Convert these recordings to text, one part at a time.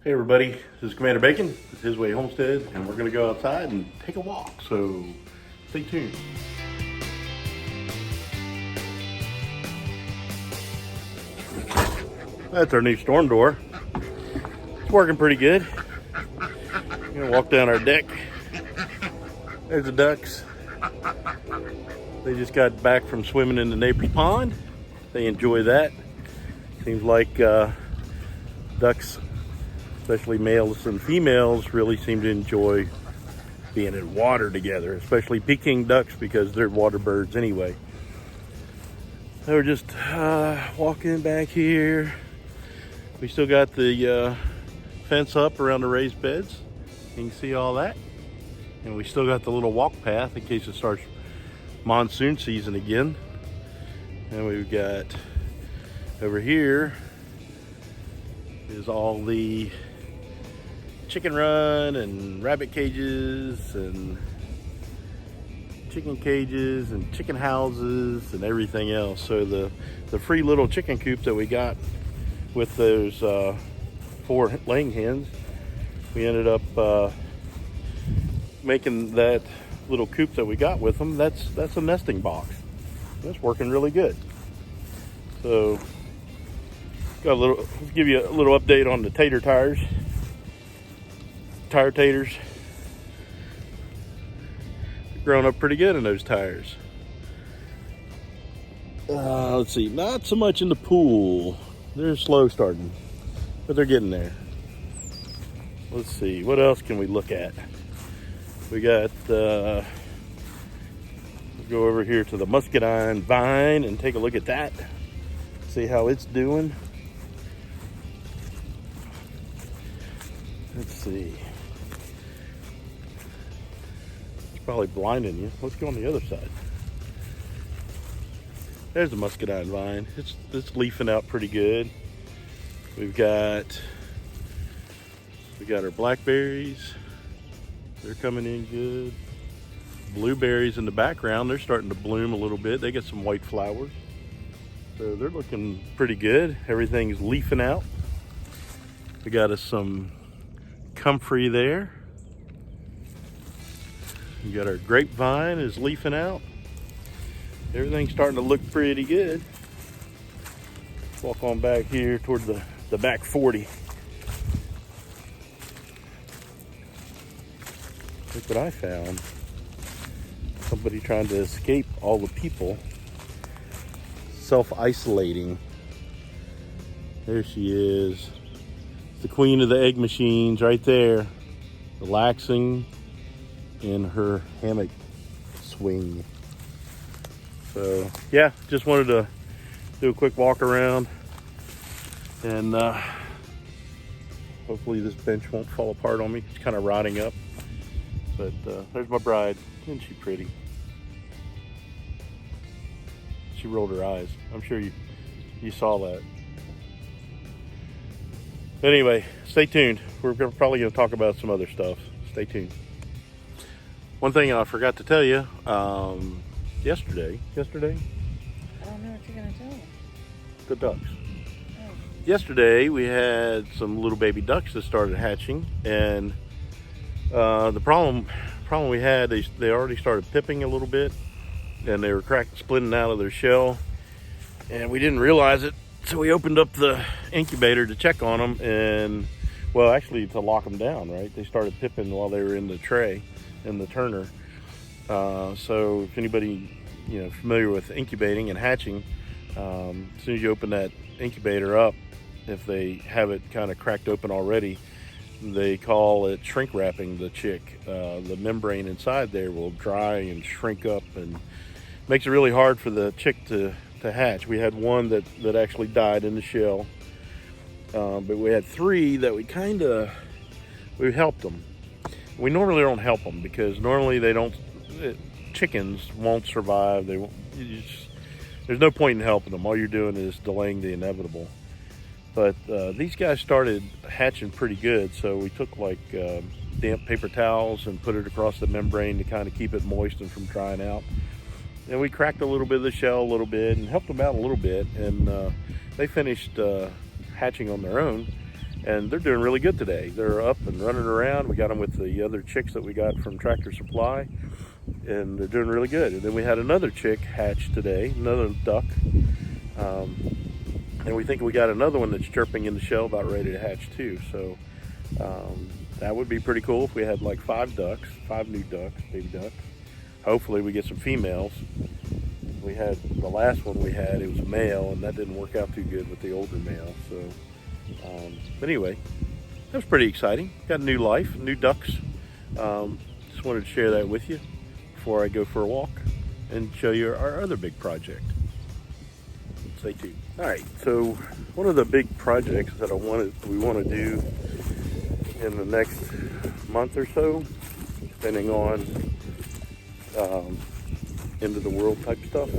Hey everybody, this is Commander Bacon with His Way Homestead, and we're gonna go outside and take a walk, so stay tuned. That's our new storm door. It's working pretty good. I'm gonna walk down our deck. There's the ducks. They just got back from swimming in the neighbor's pond. They enjoy that. Seems like ducks, especially males and females, really seem to enjoy being in water together, especially Peking ducks because they're water birds anyway. So we're just walking back here. We still got the fence up around the raised beds. You can see all that. And we still got the little walk path in case it starts monsoon season again. And we've got over here is all the chicken run and rabbit cages and chicken cages and chicken houses and everything else. So the free little chicken coop that we got with those 4 laying hens, we ended up making that little coop that we got with them. That's a nesting box. That's working really good. So let's give you a little update on the tater tires. Tire taters. Growing up pretty good in those tires. Let's see, not so much in the pool. They're slow starting, but they're getting there. Let's see, what else can we look at? We got, we'll go over here to the muscadine vine and take a look at that. See how it's doing. Let's see. Probably blinding you. Let's go on the other side. There's the muscadine vine. It's leafing out pretty good. We got our blackberries. They're coming in good. Blueberries in the background. They're starting to bloom a little bit. They got some white flowers. So they're looking pretty good. Everything's leafing out. We got us some comfrey there. We got our grapevine is leafing out. Everything's starting to look pretty good. Walk on back here toward the back 40. Look what I found. Somebody trying to escape all the people. Self-isolating. There she is. The queen of the egg machines right there. Relaxing in her hammock swing. So yeah, just wanted to do a quick walk around, and hopefully this bench won't fall apart on me. It's kind of rotting up, but there's my bride. Isn't she pretty? She rolled her eyes. I'm sure you saw that. Anyway, stay tuned. We're probably going to talk about some other stuff. Stay tuned. One thing I forgot to tell you, yesterday? I don't know what you're gonna tell me. The ducks. Oh. Yesterday we had some little baby ducks that started hatching, and the problem we had, they already started pipping a little bit, and they were splitting out of their shell, and we didn't realize it, so we opened up the incubator to check on them, and well, actually to lock them down, right? They started pipping while they were in the tray, in the turner. So if anybody familiar with incubating and hatching, as soon as you open that incubator up, if they have it kind of cracked open already, they call it shrink wrapping the chick. The membrane inside there will dry and shrink up, and makes it really hard for the chick to hatch. We had one that actually died in the shell, but we had 3 that we helped them. We normally don't help them because normally chickens won't survive. There's no point in helping them. All you're doing is delaying the inevitable. But these guys started hatching pretty good, so we took like damp paper towels and put it across the membrane to kind of keep it moist and from drying out. And we cracked a little bit of the shell a little bit and helped them out a little bit, and they finished hatching on their own. and they're doing really good today. They're up and running around. We got them with the other chicks that we got from Tractor Supply, and they're doing really good. And then we had another chick hatch today, another duck, and we think we got another one that's chirping in the shell about ready to hatch too. So that would be pretty cool if we had like 5 new ducks, baby ducks. Hopefully we get some females. We had the last one we had, it was a male, and that didn't work out too good with the older male. So but anyway, that was pretty exciting. Got a new life, new ducks. Just wanted to share that with you before I go for a walk and show you our other big project. Stay tuned. All right, so one of the big projects that we want to do in the next month or so, depending on end of the world type stuff,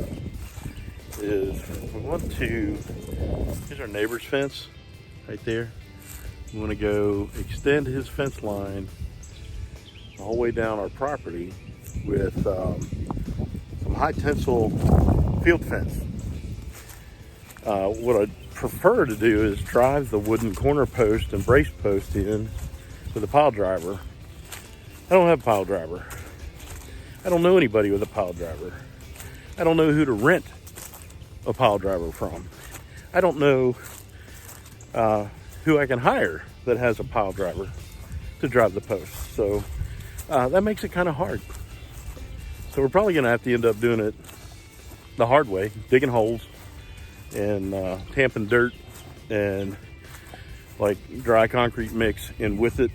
is we want to, here's our neighbor's fence right there. We want to go extend his fence line the whole way down our property with some high tensile field fence. What I'd prefer to do is drive the wooden corner post and brace post in with a pile driver. I don't have a pile driver. I don't know anybody with a pile driver. I don't know who to rent a pile driver from. I don't know who I can hire that has a pile driver to drive the post. So that makes it kind of hard. So we're probably going to have to end up doing it the hard way, digging holes and tamping dirt and like dry concrete mix in with it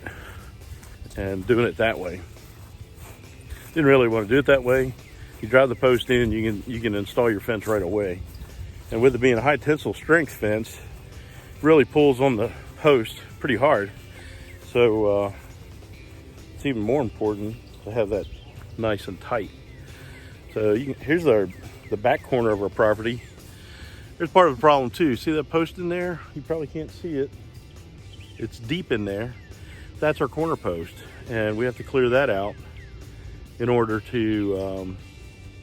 and doing it that way. Didn't really want to do it that way. You drive the post in, you can install your fence right away. And with it being a high tensile strength fence, it really pulls on the post pretty hard. So it's even more important to have that nice and tight. So here's the back corner of our property. Here's part of the problem too. See that post in there? You probably can't see it. It's deep in there. That's our corner post, and we have to clear that out in order to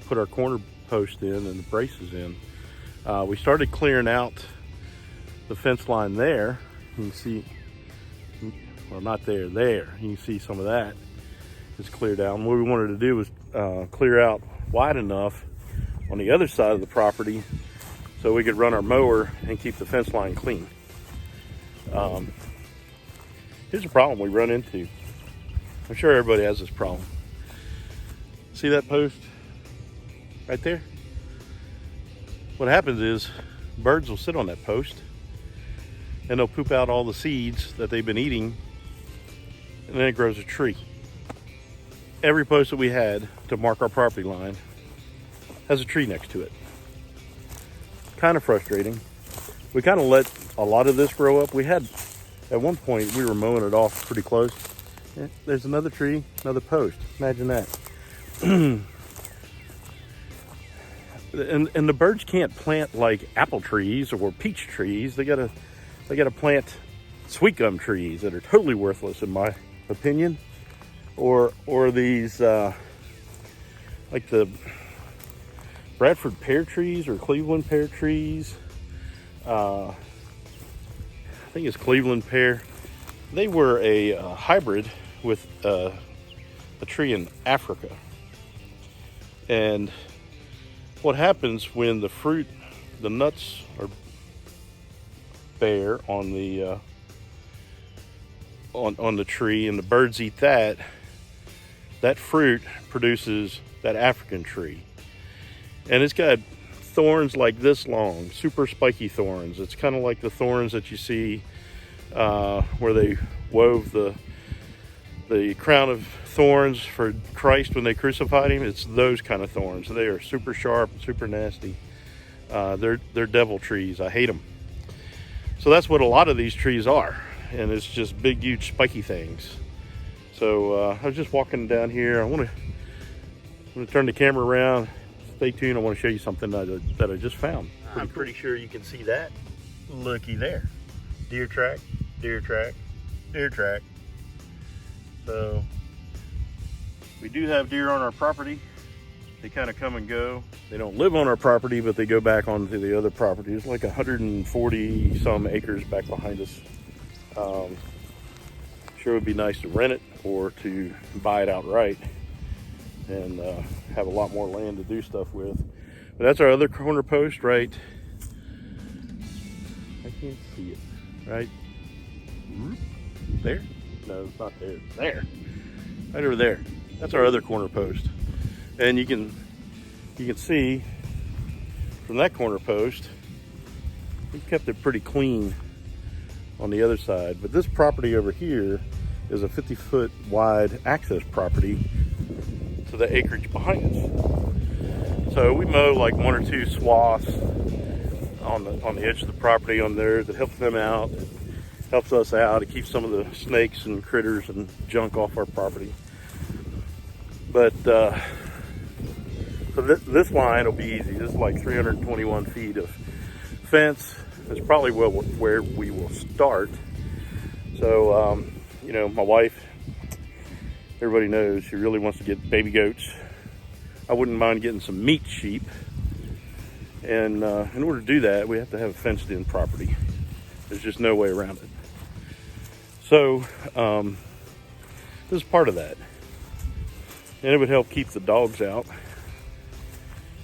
put our corner post in and the braces in. We started clearing out the fence line there. You can see, well, not there, there. You can see some of that is cleared out. And what we wanted to do was clear out wide enough on the other side of the property so we could run our mower and keep the fence line clean. Here's a problem we run into. I'm sure everybody has this problem. See that post right there? What happens is birds will sit on that post and they'll poop out all the seeds that they've been eating, and then it grows a tree. Every post that we had to mark our property line has a tree next to it. Kind of frustrating. We kind of let a lot of this grow up. We had, at one point, we were mowing it off pretty close. Yeah, there's another tree, another post. Imagine that. And the birds can't plant like apple trees or peach trees. They gotta plant sweet gum trees that are totally worthless in my opinion, or these like the Bradford pear trees or Cleveland pear trees. I think it's Cleveland pear. They were a hybrid with a tree in Africa, and what happens when the fruit, the nuts are bare on the on the tree and the birds eat that fruit produces that African tree. And it's got thorns like this long, super spiky thorns. It's kind of like the thorns that you see where they wove the crown of thorns for Christ when they crucified him. It's those kind of thorns. They are super sharp, super nasty. They're devil trees. I hate them. So that's what a lot of these trees are, and it's just big, huge, spiky things. So I was just walking down here. I'm gonna turn the camera around. Stay tuned. I want to show you something that I just found. I'm pretty sure you can see that. Looky there. Deer track, deer track, deer track. So we do have deer on our property. They kind of come and go. They don't live on our property, but they go back onto the other property. It's like 140 some acres back behind us. Sure would be nice to rent it or to buy it outright and have a lot more land to do stuff with. But that's our other corner post, right? I can't see it. Right there? No, it's not there. It's there. Right over there. That's our other corner post. And you can see from that corner post, we've kept it pretty clean on the other side. But this property over here is a 50-foot wide access property to the acreage behind us. So we mow like 1 or 2 swaths on the edge of the property on there that helps them out. It helps us out. It keeps some of the snakes and critters and junk off our property. But so this line will be easy. This is like 321 feet of fence. That's probably where we will start. So, you know, my wife, everybody knows she really wants to get baby goats. I wouldn't mind getting some meat sheep. And in order to do that, we have to have a fenced in property. There's just no way around it. So this is part of that. And it would help keep the dogs out.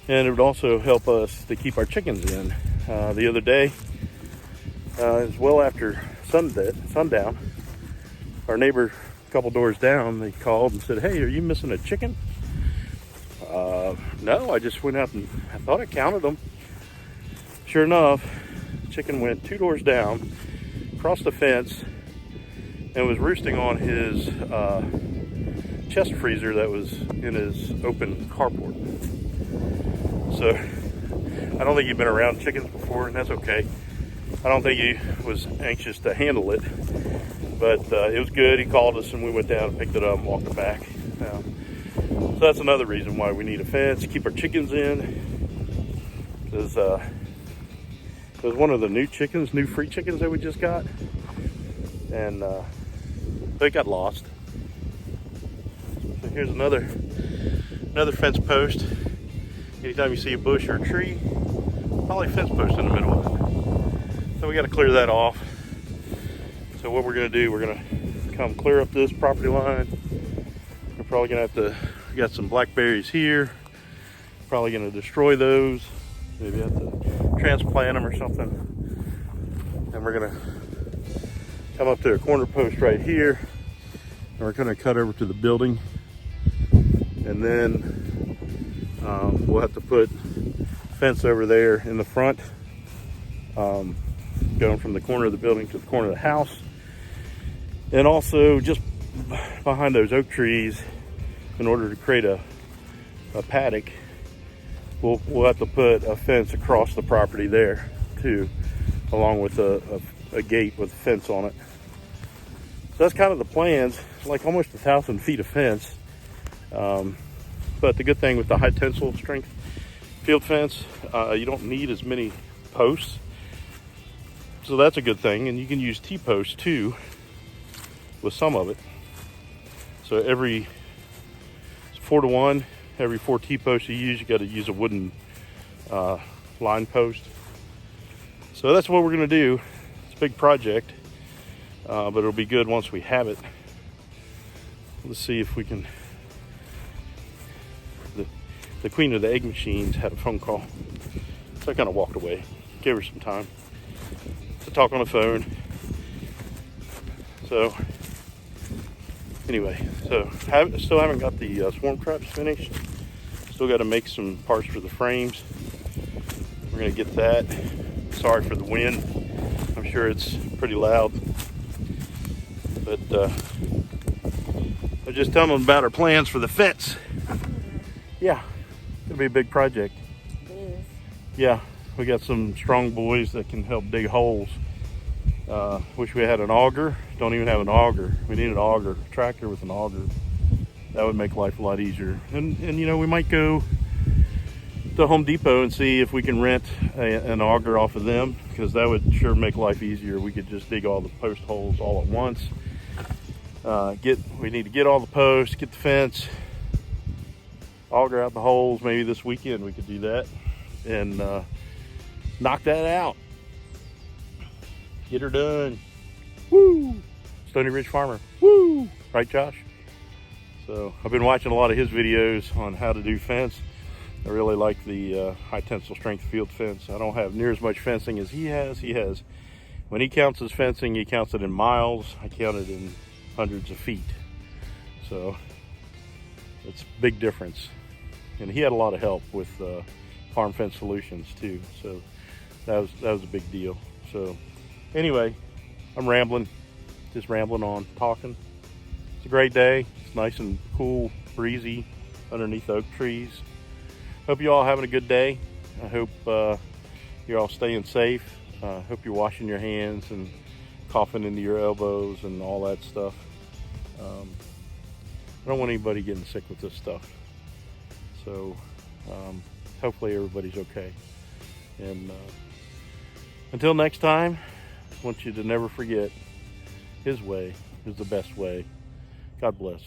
And it would also help us to keep our chickens in. The other day, it was well after sundown, our neighbor a couple doors down, they called and said, "Hey, are you missing a chicken?" No, I just went out and I thought I counted them. Sure enough, the chicken went 2 doors down, crossed the fence, and was roosting on his chest freezer that was in his open carport. So I don't think he'd been around chickens before, and that's okay. I don't think he was anxious to handle it, but it was good. He called us and we went down and picked it up and walked it back. So that's another reason why we need a fence, keep our chickens in. Because it was one of the new free chickens that we just got. And they got lost. So here's another fence post. Anytime you see a bush or a tree, probably a fence post in the middle of it. So we got to clear that off. So what we're going to do, we're going to come clear up this property line. We're probably going to have to, we got some blackberries here. Probably going to destroy those. Maybe have to transplant them or something. And we're going to come up to a corner post right here. And we're going to cut over to the building. And then we'll have to put fence over there in the front, going from the corner of the building to the corner of the house. And also just behind those oak trees, in order to create a paddock, we'll have to put a fence across the property there too, along with a gate with a fence on it. So that's kind of the plans, like almost 1,000 feet of fence. But the good thing with the high tensile strength field fence, you don't need as many posts. So that's a good thing. And you can use T-posts too with some of it. So every 4-to-1, every 4 T-posts you use, you got to use a wooden line post. So that's what we're going to do. It's a big project, but it'll be good once we have it. Let's see if we can. The queen of the egg machines had a phone call, so I kind of walked away, gave her some time to talk on the phone. So anyway, still haven't got the swarm traps finished. Still got to make some parts for the frames. We're gonna get that. Sorry for the wind. I'm sure it's pretty loud, but I just tell them about our plans for the fence. Yeah. It'll be a big project. It is. Yeah, we got some strong boys that can help dig holes. Wish we had an auger. Don't even have an auger. We need an auger, a tractor with an auger. That would make life a lot easier. And you know, we might go to Home Depot and see if we can rent an auger off of them, because that would sure make life easier. We could just dig all the post holes all at once. We need to get all the posts, get the fence, auger out the holes. Maybe this weekend we could do that and knock that out. Get her done. Woo! Stony Ridge Farmer. Woo! Right, Josh? So I've been watching a lot of his videos on how to do fence. I really like the high tensile strength field fence. I don't have near as much fencing as he has. When he counts his fencing, he counts it in miles. I count it in hundreds of feet. So it's a big difference. And he had a lot of help with Farm Fence Solutions too. So that was a big deal. So anyway, I'm rambling, just rambling on, talking. It's a great day. It's nice and cool, breezy underneath oak trees. Hope you all having a good day. I hope you're all staying safe. Hope you're washing your hands and coughing into your elbows and all that stuff. I don't want anybody getting sick with this stuff. So hopefully everybody's okay. And until next time, I want you to never forget, his way is the best way. God bless.